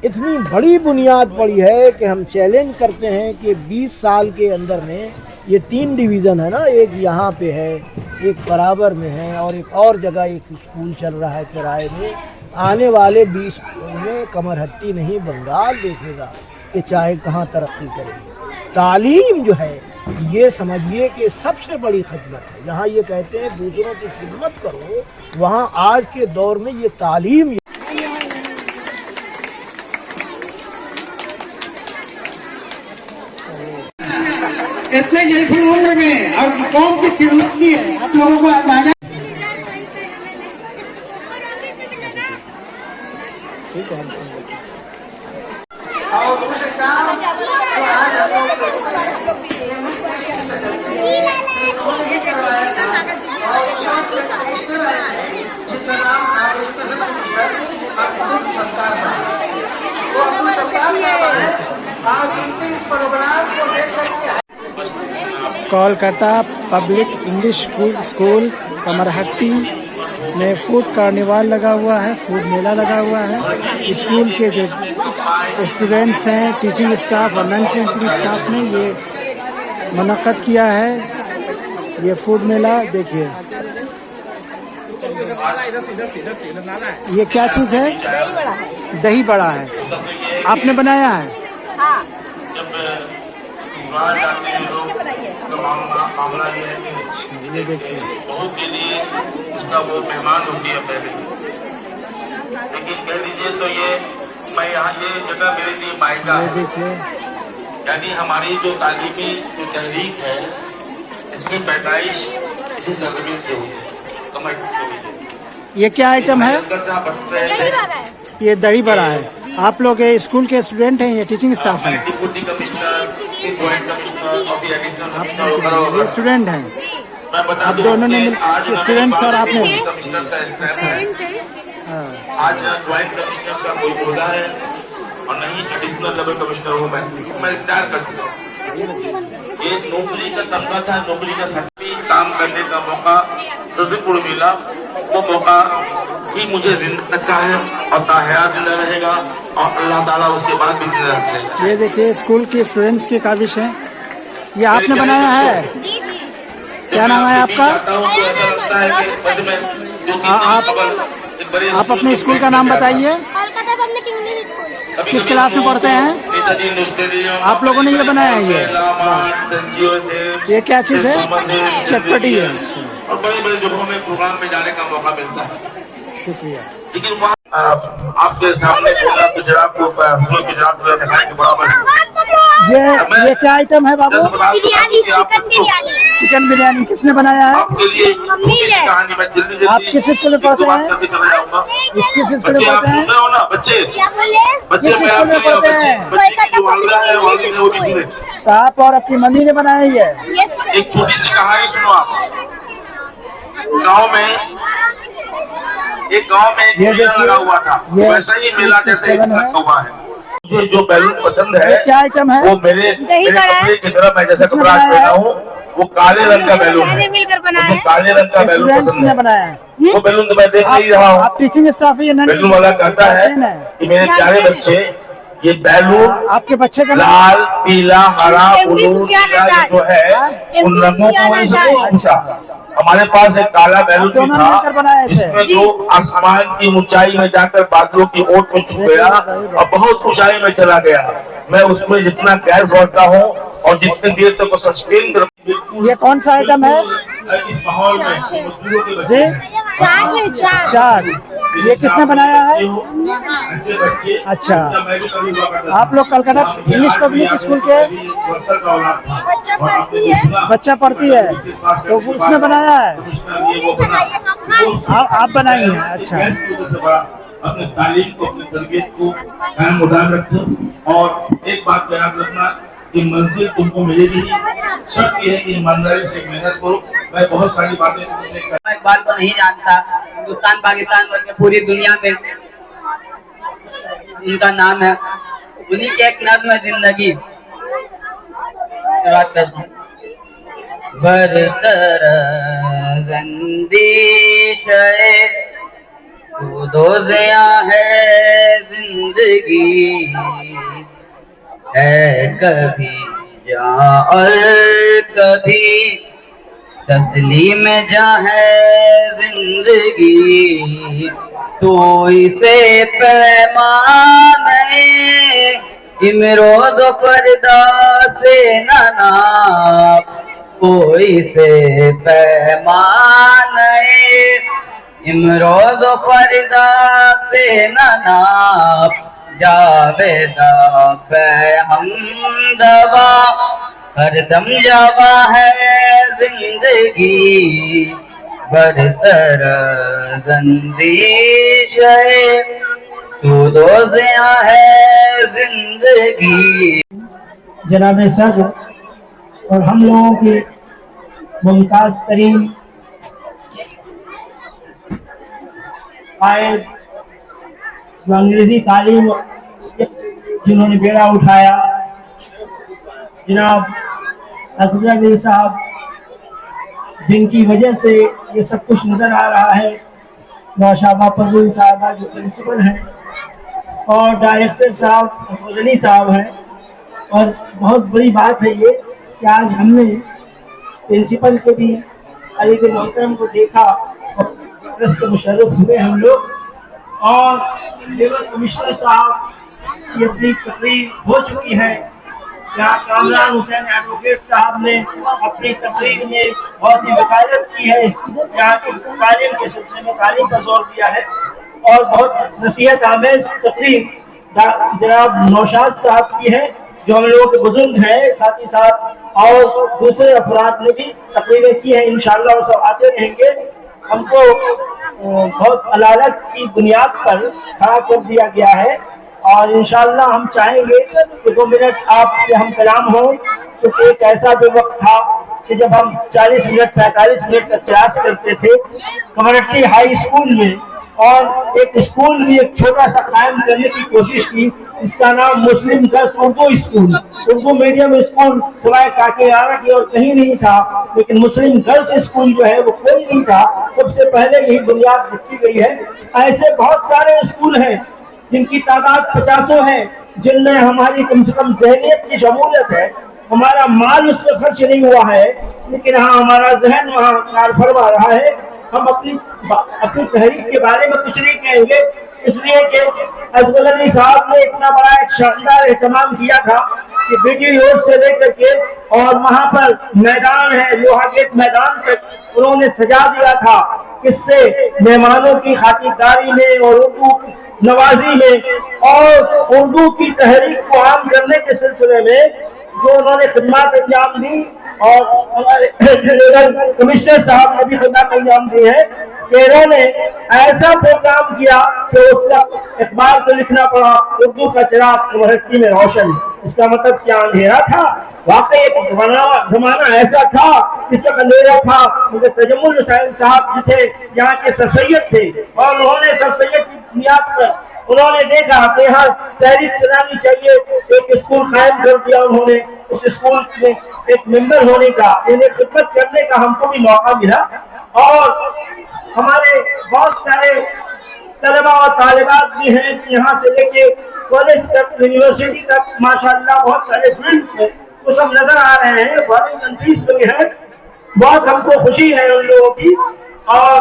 Speaker 13: इतनी बड़ी बुनियाद पड़ी है कि हम चैलेंज करते हैं कि 20 साल के अंदर में ये 3 डिवीज़न है ना, एक यहाँ पे है, एक बराबर में है और एक और जगह एक स्कूल चल रहा है किराए में। आने वाले 20 में कमरहट्टी नहीं बंगाल देखेगा कि चाहे कहाँ तरक्की करेगी। तालीम जो है ये समझिए कि सबसे बड़ी खिदमत है। जहाँ ये कहते हैं दूसरों की खिदमत करो, वहाँ आज के दौर में ये तालीम
Speaker 1: इतने जल्दी उम्र में और कौम की खिदमत की है, आप लोगों को अंदाजा। Kolkata public English school
Speaker 6: Kamarhati में फूड कार्निवाल लगा हुआ है, फूड मेला लगा हुआ है। स्कूल के जो स्टूडेंट्स हैं, टीचिंग स्टाफ और नॉन टीचिंग स्टाफ ने ये मुनक्कद किया है। ये फूड मेला देखिए, ये क्या चीज़ है? दही बड़ा है। आपने बनाया है? ये देखिए,
Speaker 14: बहू के लिए उसका वो मेहमान होती है पहले, लेकिन कह लीजिए तो ये मैं यहाँ ये जगह मेरे लिए मायका है।
Speaker 6: देखिए,
Speaker 14: यानी हमारी जो तालीमी जो तहरीक है इसकी पैदाइश इसी सरजमीन से हुई है, कमर से हुई है।
Speaker 6: ये क्या आइटम है? ये दही बड़ा है। आप लोग ये स्कूल के स्टूडेंट हैं, ये टीचिंग स्टाफ हैं?
Speaker 14: डिप्टी कमिश्नर, ज्वाइंट कमिश्नर और एडिशनल
Speaker 6: आप ये स्टूडेंट हैं?
Speaker 14: मैं बता
Speaker 6: आप
Speaker 14: दूं
Speaker 6: दोनों ने
Speaker 14: आज
Speaker 6: स्टूडेंट्स और आपने?
Speaker 14: कमिश्नर का स्टेप है। आज ज्वाइंट कमिश्नर का कोई पौधा है और नहीं एडिशनल लेवल कमिश्नर हूँ मैं रिटायर कर चुका हूँ। ये नौकरी का तमगा था, नौकरी का सर्टिफिकेट, काम करने का मौका रज़ीपुर मिला। वो मौका ही मुझे जिंदा रखा है और ताहयात जिंदा रहेगा और अल्लाह ताला उसके बाद भी जिंदा रखेगा।
Speaker 6: ये देखिए, स्कूल के स्टूडेंट्स की काविश है। ये आपने बनाया है?
Speaker 5: जी जी।
Speaker 6: क्या नाम है आपका? आप अपने स्कूल का नाम बताइए। किस क्लास में पढ़ते हैं? आप लोगों ने ये बनाया है? ये क्या चीज़ है? चटपटी है।
Speaker 14: और बड़े बड़े जगहों में प्रोग्राम में जाने का मौका मिलता है।
Speaker 6: शुक्रिया।
Speaker 14: लेकिन वहाँ आपके सामने बोला तो जरा आपको दिखाने के बराबर।
Speaker 6: ये क्या आइटम है बाबू?
Speaker 5: बिरयानी, चिकन बिरयानी।
Speaker 6: चिकन बिरयानी किसने बनाया है?
Speaker 14: आपके लिए
Speaker 5: मम्मी ने।
Speaker 6: आप किस स्कूल में पढ़ते हैं? किस स्कूल में पढ़ते हैं?
Speaker 14: बच्चे
Speaker 5: क्या बोले?
Speaker 6: किस स्कूल में पढ़ते हैं? तो आप और अपनी मम्मी ने बनाया है?
Speaker 5: Yes sir.
Speaker 14: एक छोटी सी कहानी सुनो आप। एक गांव में एक मेला लगा हुआ था, वैसा ही मेला जैसे लगा हुआ है। मुझे जो बैलून पसंद है,
Speaker 6: क्या आइटम है?
Speaker 14: वो मेरे कपड़े की तरह मैं जैसा कपड़ा पहना हूँ वो काले रंग का बैलून है।
Speaker 5: मिलकर बनाया।
Speaker 14: काले रंग का बैलून पसंद है।
Speaker 6: बनाया है
Speaker 14: वो बैलून तो मैं देख नहीं रहा हूँ।
Speaker 6: आप टीचिंग स्टाफ है?
Speaker 14: बैलून वाला कहता है कि मेरे प्यारे बच्चे ये बैलून
Speaker 6: आपके बच्चे का
Speaker 14: लाल, पीला, हरा, ब्लू जो है उन रंगों को अच्छा। हमारे पास एक काला बैलून भी था, इसमें जो आसमान की ऊंचाई में जाकर बादलों की ओट में छू गया और बहुत ऊंचाई में चला गया। मैं उसमें जितना गैस भरता हूँ और जितनी देर तक वो सस्टेन कर।
Speaker 6: ये कौन सा आइटम है?
Speaker 14: इस माहौल में
Speaker 6: जी चाट। ये किसने बनाया है? अच्छा, आप लोग कलकत्ता इंग्लिश पब्लिक स्कूल के बच्चा पढ़ती है तो उसने बनाया है? आप बनाई हैं? अच्छा।
Speaker 14: अपने तालीम को, अपने संगीत को कायम उदार रखें और एक बात याद रखना कि मंजिल तुमको मिलेगी। शर्त यह है कि ईमानदारी से मेहनत करो। मैं बहुत सारी बातें
Speaker 15: इकबाल को नहीं जानता, हिंदुस्तान पाकिस्तान बल्कि पूरी दुनिया में उनका नाम है। उन्हीं के एक नज़्म है जिंदगी। बरतर गंदिश दोज़िया है जिंदगी है, कभी जहाँ और कभी तस्लीम जहाँ है जिंदगी। तो इसे पैमान इमरोज फरदा से ना कोई से पैमान इमरोज फरदा से ना जावेदा पे हमदवा हरदम जावा है जिंदगी। बरतर जंदीश है तू दोज़िया है जिंदगी।
Speaker 8: जनाब सर और हम लोगों के मुमताज तरीन कायद अंग्रेजी तालीम जिन्होंने बेड़ा उठाया, जनाब असगर अली साहब, जिनकी वजह से
Speaker 13: ये सब कुछ नजर आ रहा है। नौशाबा परवीन साहबा जो प्रिंसिपल हैं और डायरेक्टर साहब रजनी साहब हैं। और बहुत बड़ी बात है ये कि आज हमने प्रिंसिपल के भी अली के मोहतरम को देखा और मुशर्रफ हुए हम लोग। और लेबर कमिश्नर साहब की अपनी तकरीर हो चुकी है। यहाँ कामरान हुसैन एडवोकेट साहब ने अपनी तकरीर में बहुत ही वकालत की है, यहाँ की तालीम के सिलसिले में तालीम पर जोर दिया है। और बहुत नसीहत आमेज तकरीर जनाब नौशाद साहब की है जो हम लोगों के बुजुर्ग हैं, साथ ही साथ और दूसरे अफराद ने भी तकरीरें की है। इंशाअल्लाह वो सब आते रहेंगे। हमको बहुत अदालत की बुनियाद पर खड़ा कर दिया गया है और इंशाअल्लाह हम चाहेंगे कि 2 मिनट आपसे हम कलाम हो। तो एक ऐसा भी वक्त था कि जब हम 40 मिनट 45 मिनट तक क्लास करते थे कम्युनिटी हाई स्कूल में, और एक स्कूल भी एक छोटा सा कायम करने की कोशिश की, इसका नाम मुस्लिम girls Urdu school, Urdu medium school सिवाय काकीनाडा की और कहीं नहीं था। लेकिन मुस्लिम गर्ल्स स्कूल जो है वो कोई नहीं था, सबसे पहले यही बुनियाद रखी गई है। ऐसे बहुत सारे स्कूल हैं जिनकी तादाद 50 है, जिनमें हमारी कम से कम ज़हनियत की शमूलियत है, हमारा माल उस पर खर्च नहीं हुआ है, लेकिन हाँ हमारा जहन वहाँ कार फरमा रहा है। हम अपनी तहरीक के बारे में कुछ नहीं कहेंगे, इसलिए कि अजमल अली साहब ने इतना बड़ा एक शानदार एहतमाम किया था कि बीटी रोड से लेकर के और वहाँ पर मैदान है लोहा गेट मैदान तक उन्होंने सजा दिया था, किससे मेहमानों की खातिरदारी में और उर्दू नवाजी में और उर्दू की तहरीक को आम करने के सिलसिले में जो उन्होंने खिदमत अंजाम दी। और हमारे कमिश्नर साहब ने भी खिदमत अंजाम दी है कि इन्होंने ऐसा प्रोग्राम किया कि उसका अखबार को लिखना पड़ा उर्दू का चिराग कम्युनिटी में रोशन। इसका मतलब क्या अंधेरा था? वाकई एक जमाना ऐसा था जिसका अंधेरा था। मुझे तजम्मुल हुसैन साहब जी थे, यहाँ के सर सैयद थे, और उन्होंने सर सैयद की बुनियाद पर उन्होंने देखा कि यहाँ तहरीक चलानी चाहिए, एक स्कूल कायम कर दिया उन्होंने। उस स्कूल में एक मेंबर होने का, इन्हें खिदमत करने का हमको भी मौका मिला। और हमारे बहुत सारे तलबा और तालिबात भी हैं यहाँ से लेके कॉलेज तक यूनिवर्सिटी तक माशाअल्लाह बहुत सारे फील्ड्स में वो सब नजर आ रहे हैं, फॉरेन कंट्रीज में भी है। बहुत हमको खुशी है उन लोगों की। और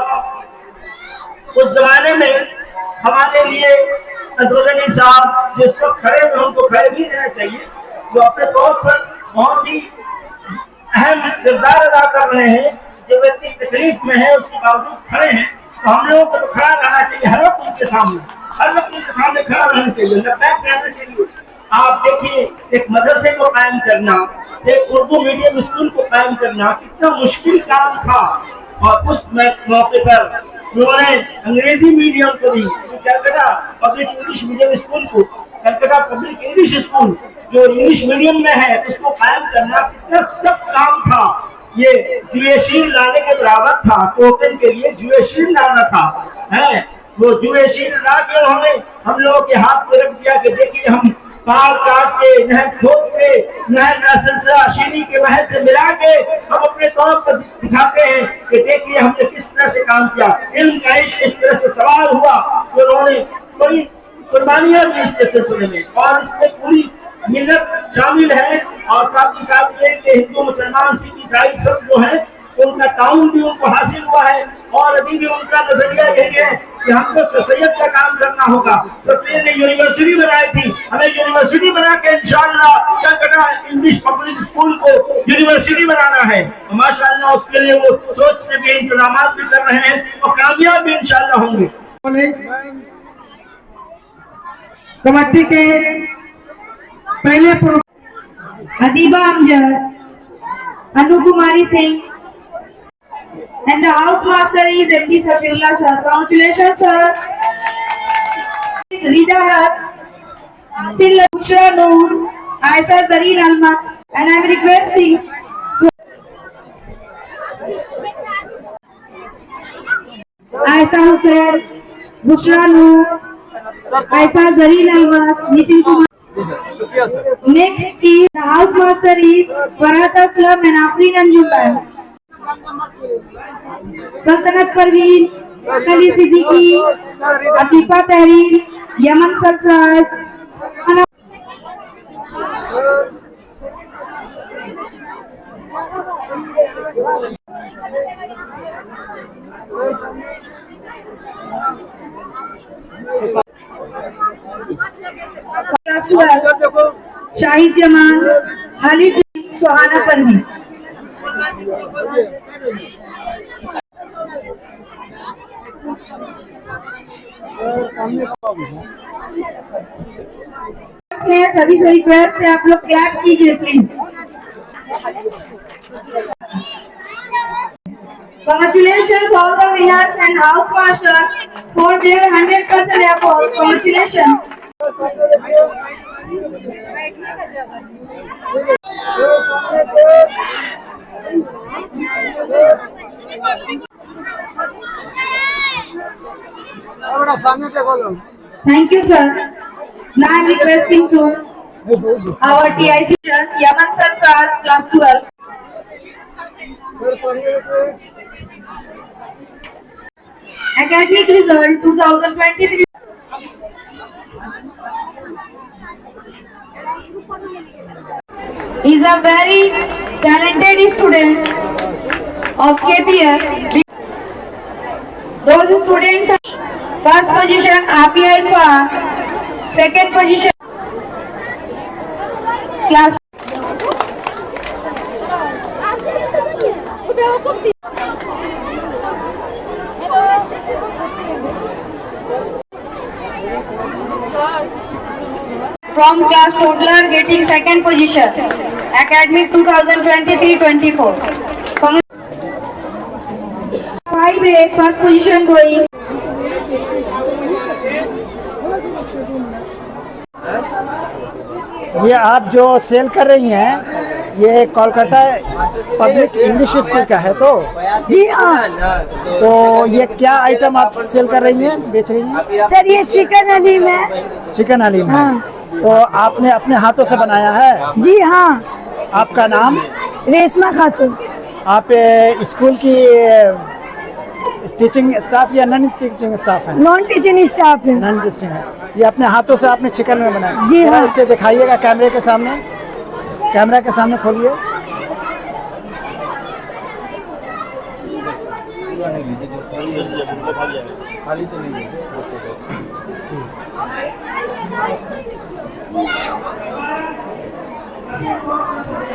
Speaker 13: उस जमाने में हमारे लिए अजमल अली साहब जिस वक्त खड़े हुए उनको खड़े भी रहना चाहिए, जो अपने तौर पर बहुत ही अहम किरदार अदा कर रहे हैं। जो व्यक्ति तकलीफ में है उसके बावजूद खड़े हैं, तो हम लोगों को तो खड़ा रहना चाहिए हर वक्त उनके सामने, हर वक्त उनके सामने खड़ा रहना चाहिए, लबैक रहना चाहिए। आप देखिए एक मदरसे को कायम करना, एक उर्दू मीडियम स्कूल को कायम करना कितना मुश्किल काम था। और उस मौके पर उन्होंने अंग्रेजी मीडियम को भी, Calcutta public English medium school को, कलकत्ता पब्लिक इंग्लिश स्कूल जो इंग्लिश मीडियम में है उसको कायम करना कितना सब काम था। ये जुए शील लाने के बराबर था, टोकन के लिए जुए शील लाना था है। वो जुए शील ला के उन्होंने हम लोगों के हाथ में रख दिया कि देखिए हम बाल काट के नहर खोद के नहर शीनी के महल से मिला के हम अपने तौर पर दिखाते हैं कि देखिए हमने किस तरह से काम किया। इल्म का इश्क इस तरह से सवाल हुआ तो उन्होंने बड़ी कुर्बानियां दी इसके सिलसिले में, और इसमें पूरी मिल्लत शामिल है। और साथ ही साथ ये कि हिंदू मुसलमान सिख ईसाई सब जो है उनका ताउन भी उनको हासिल हुआ है। और अभी भी उनका नजरिया यही है कि हमको सर सैयद का काम करना होगा। सर सैयद ने यूनिवर्सिटी बनाई थी, हमें यूनिवर्सिटी बना के इंशाअल्लाह कलकत्ता इंग्लिश पब्लिक स्कूल को यूनिवर्सिटी बनाना है। और माशाअल्लाह उसके लिए वो सोच से भी इंतजाम भी कर रहे हैं और कामयाब भी इंशाअल्लाह होंगे।
Speaker 1: कमेटी के पहले
Speaker 2: Adiba Amjad, Anu Kumari Singh, and the house master is MD Safiullah sir. Congratulations sir. Rida Haq, Silla Bushra Noor, Aisa Zareen Almat, and I am requesting Aisa Hussain, Bushra Noor, Aisa Zareen Almat, Nitin Kumar. Next is the house master is Farhat Aslam and Afreen Anjuman. सल्तनत परवीन, अली सिद्दीकी, अतीफा तहरीर, Yemen Sarfaraz, Shahid Zaman, Khalid, सुहाना परवीन। सभी से request है, आप लोग clap कीजिए please. Congratulations all the winners and house masters for their 100% effort. Congratulations. Thank you, sir. Now I am requesting to our TIC teacher, Yaman Sarkar, class 12. Academic result 2023. He is a very talented student of KPS. Those students are first position Afia Alpha, second position class. From class toddler getting second position, academic 2023-24. 5A first position going.
Speaker 6: ये आप जो cell कर रही हैं ये Kolkata public English school का है तो?
Speaker 16: जी हाँ।
Speaker 6: तो ये क्या आइटम आप सेल कर रही हैं, बेच रही हैं?
Speaker 16: सर ये चिकन हलीम है।
Speaker 6: चिकन हलीम है।
Speaker 16: हाँ।
Speaker 6: तो आपने अपने हाथों से बनाया है?
Speaker 16: जी हाँ।
Speaker 6: आपका नाम?
Speaker 16: रेशमा खातून।
Speaker 6: आप स्कूल की टीचिंग स्टाफ या नॉन टीचिंग स्टाफ है?
Speaker 16: नॉन टीचिंग स्टाफ है।
Speaker 6: नॉन टीचिंग है। ये अपने हाथों से आपने चिकन में बनाया?
Speaker 16: जी हाँ।
Speaker 6: इसे दिखाइएगा कैमरे के सामने, कैमरा के सामने खोलिए।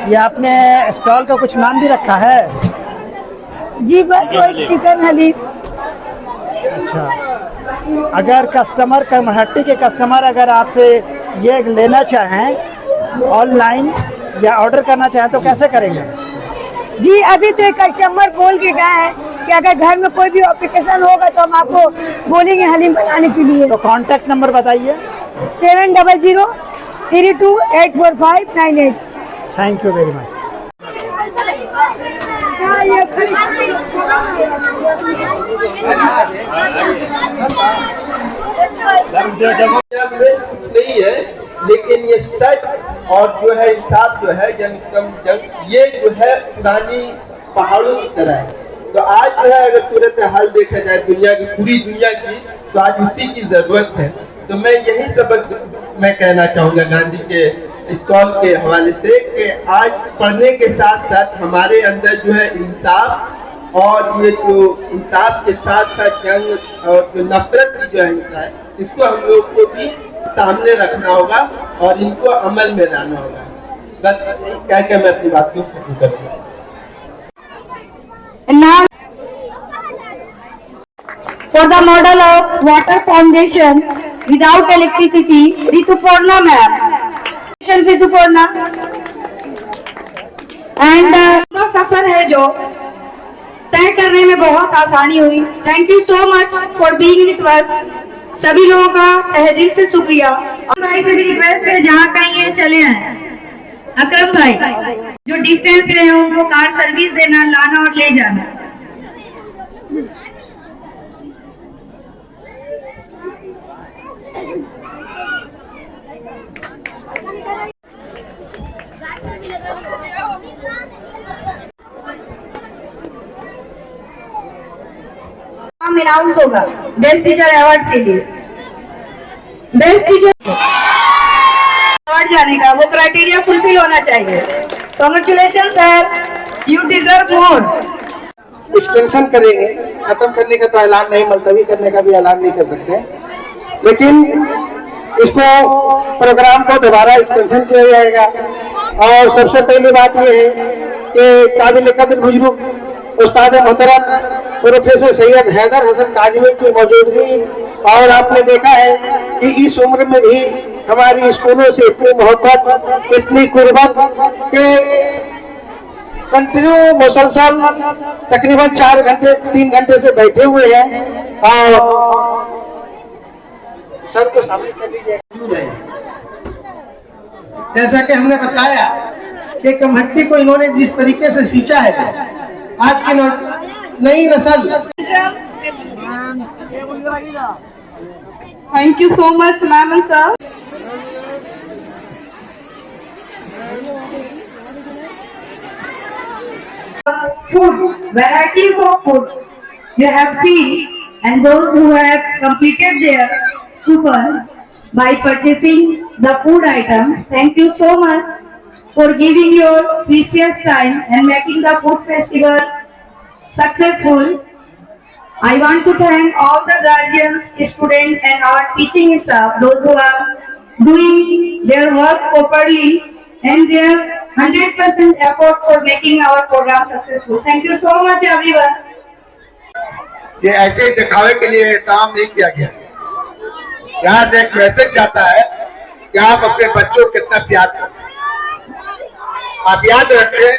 Speaker 6: ये आपने स्टॉल का कुछ नाम भी रखा है?
Speaker 16: जी बस वही चिकन हलीम।
Speaker 6: अच्छा, अगर कस्टमर करमहट्टी के कस्टमर अगर आपसे ये लेना चाहें ऑनलाइन या ऑर्डर करना चाहें तो कैसे करेंगे?
Speaker 16: जी अभी तो एक कस्टमर बोल के गया है कि अगर घर में कोई भी एप्लीकेशन होगा तो हम आपको बोलेंगे हलीम बनाने के लिए।
Speaker 6: तो कांटेक्ट नंबर बताइए।
Speaker 16: 700232845898।
Speaker 6: Thank you very much.
Speaker 17: नहीं है, लेकिन ये सच और जो है इंसाफ जो है ये जो है पुरानी पहाड़ों की तरह है। तो आज जो है अगर सूरत हाल देखा जाए दुनिया की, पूरी दुनिया की, तो आज उसी की जरूरत है। तो मैं यही सबक मैं कहना चाहूँगा गांधी के स्टॉल के हवाले से कि आज पढ़ने के साथ साथ हमारे अंदर जो है इंसाफ और ये जो इंसाफ के साथ साथ जंग और जो नफरत की जो हिंसा है इसको हम लोग को भी सामने रखना होगा और इनको अमल में लाना होगा। बस कह के मैं अपनी बात को खत्म करूँगा।
Speaker 2: Now, for the model of water foundation without electricity, Rituparna ma'am. Rituparna. And सफर है जो तय करने में बहुत आसानी हुई। Thank you so much for being with us. सभी लोगों का तहे दिल से शुक्रिया। और भाई से भी रिक्वेस्ट है जहाँ कहीं ये चले आए। अकरम भाई जो डिस्टेंस पे हैं उनको कार सर्विस देना, लाना और ले जाना।
Speaker 16: अनाउंस होगा बेस्ट टीचर अवार्ड के लिए। बेस्ट टीचर अवार्ड जाने का वो क्राइटेरिया फुलफिल होना चाहिए। Congratulation sir, you deserve more.
Speaker 1: Extension करेंगे, खत्म करने का तो ऐलान नहीं, मुलतवी करने का भी ऐलान नहीं कर सकते, लेकिन इसको प्रोग्राम को दोबारा एक्सटेंशन किया जाएगा। और सबसे पहली बात यह है कि काबिल कदर बुजुर्ग उस्ताद मोहतरम प्रोफेसर सैयद हैदर हसन काजमी की मौजूदगी, और आपने देखा है कि इस उम्र में भी हमारी स्कूलों से इतनी मोहब्बत, इतनी कुर्बत के कंटिन्यू मुसलसल तकरीबन 3 घंटे से बैठे हुए हैं। और सर को शामिल कर लीजिए। जैसा कि हमने बताया कि कमहट्टी को इन्होंने जिस तरीके से सींचा है, आज की नई नस्ल।
Speaker 2: Thank you so much, ma'am and sir.
Speaker 16: Food, varieties of food you have seen, and those who have completed their coupon by purchasing the food item, thank you so much for giving your precious time and making the food festival successful. I want to thank all the guardians, students and our teaching staff, those who are doing their work properly and their 100% effort for making our program successful. Thank you so much everyone.
Speaker 10: ये ऐसे ही दिखावे के लिए काम नहीं किया गया। यहाँ से एक मैसेज जाता है कि आप अपने बच्चों को कितना प्यार करते हैं। आप याद रखें,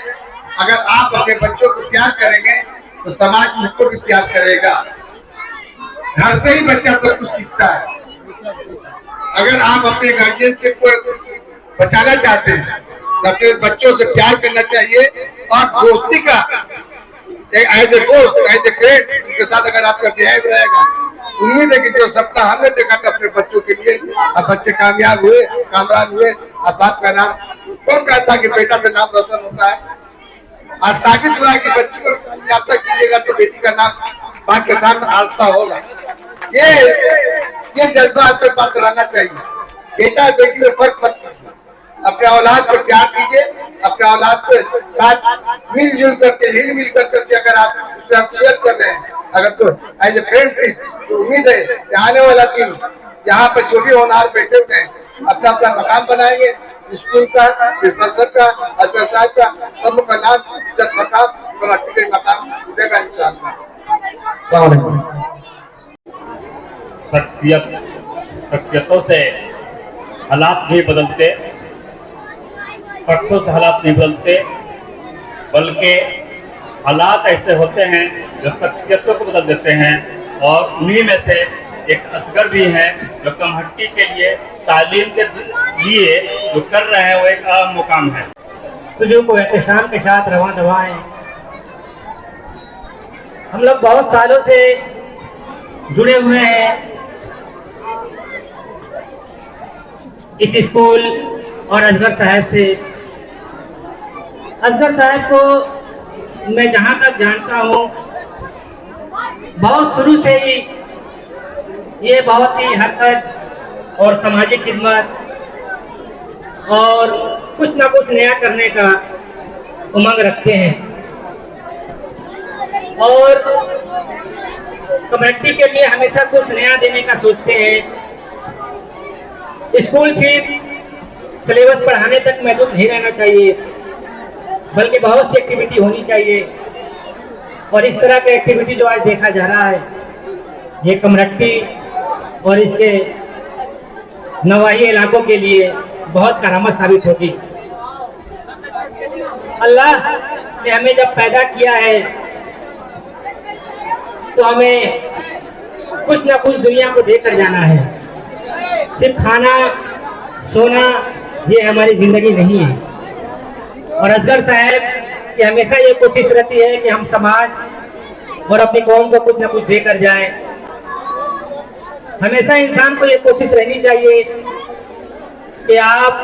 Speaker 10: अगर आप अपने बच्चों को प्यार करेंगे तो समाज उसको भी प्यार करेगा। घर से ही बच्चा सब कुछ सीखता है। अगर आप अपने गार्जियनशिप को बचाना चाहते हैं तो अपने बच्चों से प्यार करना चाहिए, और दोस्ती का एज ए दोस्त, एज ए फ्रेंड उनके साथ अगर आपका बिहेव रहेगा, उम्मीद है कि जो सपना हमने देखा था अपने बच्चों के लिए, अब बच्चे कामयाब हुए, कामरान हुए। अब बाप का नाम कौन कहता कि बेटा से नाम रोशन होता है? आज साबित हुआ है कि बच्ची को कामयाब तक कीजिएगा तो बेटी का नाम बाप के सामने आस्था होगा। ये जज्बा आपके पास रहना चाहिए। बेटा बेटी में फर्क मत कीजिए, अपने औलाद को प्यार दीजिए, अपने औलाद के साथ मिलजुल करके, हिल मिल करके अगर आप शेयर कर रहे हैं, अगर तो एज ए फ्रेंडशिप, तो उम्मीद है कि आने वाला दिन यहाँ पर जो भी होनहार बैठे हुए हैं अपना अपना मकाम बनाएंगे। स्कूल का, प्रोफेसर का, अफसर साहब का, सब का नाम इज्जत मकाम, कमेटी का मकाम उठेगा इंशाअल्लाह।
Speaker 12: शख्सियतों से हालात नहीं बदलते, शख्सों से हालात नहीं बदलते, बल्कि हालात ऐसे होते हैं जो शख्सियतों को बदल देते हैं। और उन्हीं में से एक असगर भी है जो कमहट्टी के लिए तालीम के लिए जो कर रहे हैं वो एक अहम मुकाम है।
Speaker 18: तुझे को एहतशाम के साथ रवां दवाएं। हम लोग बहुत सालों से जुड़े हुए हैं इस स्कूल और असगर साहब से। असगर साहब को मैं जहाँ तक जानता हूँ बहुत शुरू से ही ये बहुत ही हद तक और सामाजिक खिदमत और कुछ ना कुछ नया करने का उमंग रखते हैं, और कमेटी के लिए हमेशा कुछ नया देने का सोचते हैं। स्कूल सिर्फ सिलेबस पढ़ाने तक महदूद नहीं रहना चाहिए, बल्कि बहुत सी एक्टिविटी होनी चाहिए। और इस तरह की एक्टिविटी जो आज देखा जा रहा है, ये कमेटी और इसके नवाही इलाकों के लिए बहुत करामत साबित होगी। अल्लाह ने हमें जब पैदा किया है तो हमें कुछ ना कुछ दुनिया को देकर जाना है। सिर्फ खाना सोना ये हमारी जिंदगी नहीं है। और असगर साहब की हमेशा ये कोशिश रहती है कि हम समाज और अपनी कौम को कुछ ना कुछ देकर जाएं। हमेशा इंसान को ये कोशिश रहनी चाहिए कि आप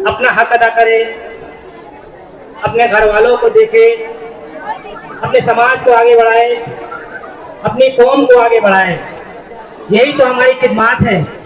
Speaker 18: अपना हक अदा करें, अपने घर वालों को देखें, अपने समाज को आगे बढ़ाए, अपनी कौम को आगे बढ़ाए। यही तो हमारी खिदमत है।